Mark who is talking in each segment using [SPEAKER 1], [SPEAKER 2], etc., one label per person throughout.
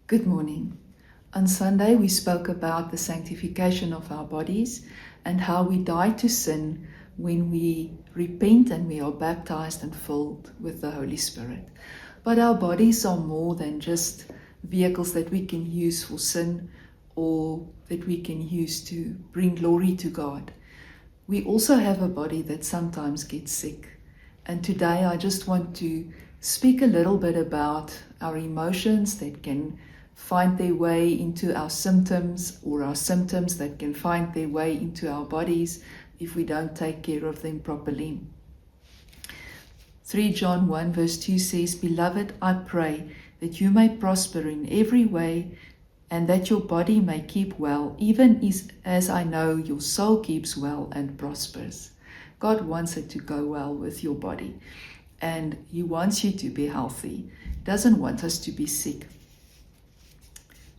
[SPEAKER 1] Good morning. On Sunday, we spoke about the sanctification of our bodies and how we die to sin when we repent and we are baptized and filled with the Holy Spirit. But our bodies are more than just vehicles that we can use for sin or that we can use to bring glory to God. We also have a body that sometimes gets sick. And today I just want to speak a little bit about our emotions that can find their way into our symptoms, or our symptoms that can find their way into our bodies if we don't take care of them properly. 3 John 1 verse 2 says, "Beloved, I pray that you may prosper in every way and that your body may keep well, even as I know your soul keeps well and prospers." God wants it to go well with your body, and He wants you to be healthy. He doesn't want us to be sick.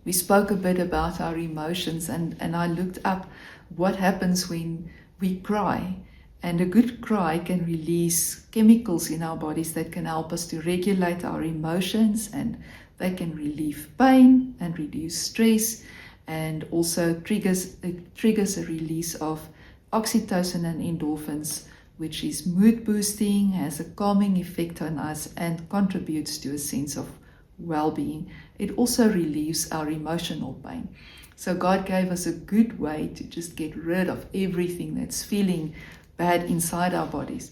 [SPEAKER 1] We spoke a bit about our emotions, and I looked up what happens when we cry. And a good cry can release chemicals in our bodies that can help us to regulate our emotions, and they can relieve pain and reduce stress, and also triggers a release of oxytocin and endorphins, which is mood boosting, has a calming effect on us, and contributes to a sense of well-being. It also relieves our emotional pain. So God gave us a good way to just get rid of everything that's feeling bad inside our bodies.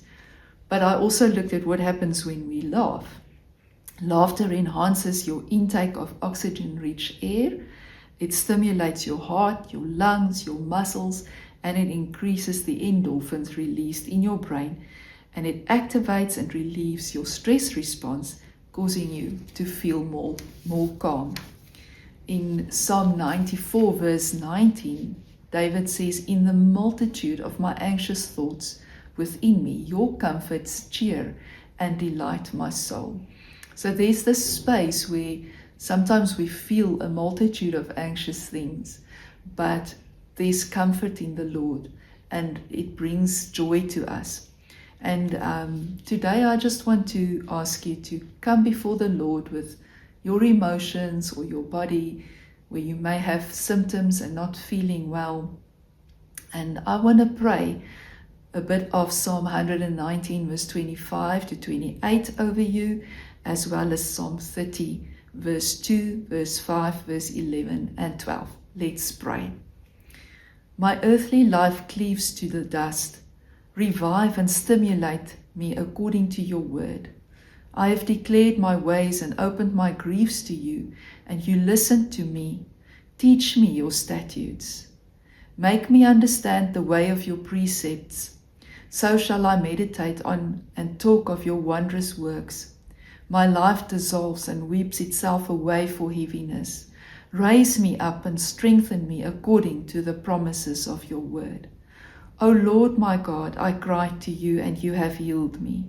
[SPEAKER 1] But I also looked at what happens when we laugh. Laughter enhances your intake of oxygen-rich air. It stimulates your heart, your lungs, your muscles, and it increases the endorphins released in your brain, and it activates and relieves your stress response, causing you to feel more calm. In Psalm 94 verse 19, David says, "In the multitude of my anxious thoughts within me, your comforts cheer and delight my soul." So there's this space where sometimes we feel a multitude of anxious things, but there's comfort in the Lord, and it brings joy to us. And today I just want to ask you to come before the Lord with your emotions or your body where you may have symptoms and not feeling well. And I want to pray a bit of Psalm 119 verse 25 to 28 over you, as well as Psalm 30 verse 2, verse 5, verse 11 and 12. Let's pray. My earthly life cleaves to the dust. Revive and stimulate me according to your word. I have declared my ways and opened my griefs to you, and you listened to me. Teach me your statutes. Make me understand the way of your precepts. So shall I meditate on and talk of your wondrous works. My life dissolves and weeps itself away for heaviness. Raise me up and strengthen me according to the promises of your word. O Lord my God, I cried to you and you have healed me.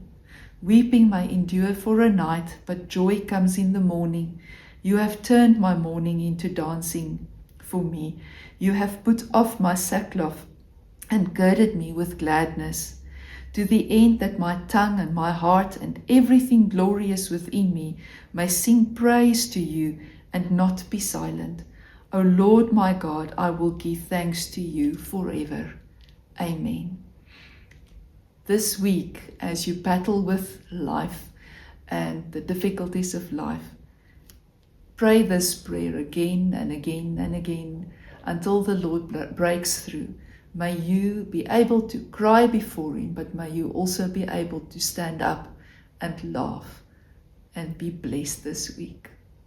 [SPEAKER 1] Weeping may endure for a night, but joy comes in the morning. You have turned my mourning into dancing for me. You have put off my sackcloth and girded me with gladness, to the end that my tongue and my heart and everything glorious within me may sing praise to you and not be silent. O Lord my God, I will give thanks to you forever. Amen. This week, as you battle with life and the difficulties of life, pray this prayer again and again and again until the Lord breaks through. May you be able to cry before Him, but may you also be able to stand up and laugh and be blessed this week.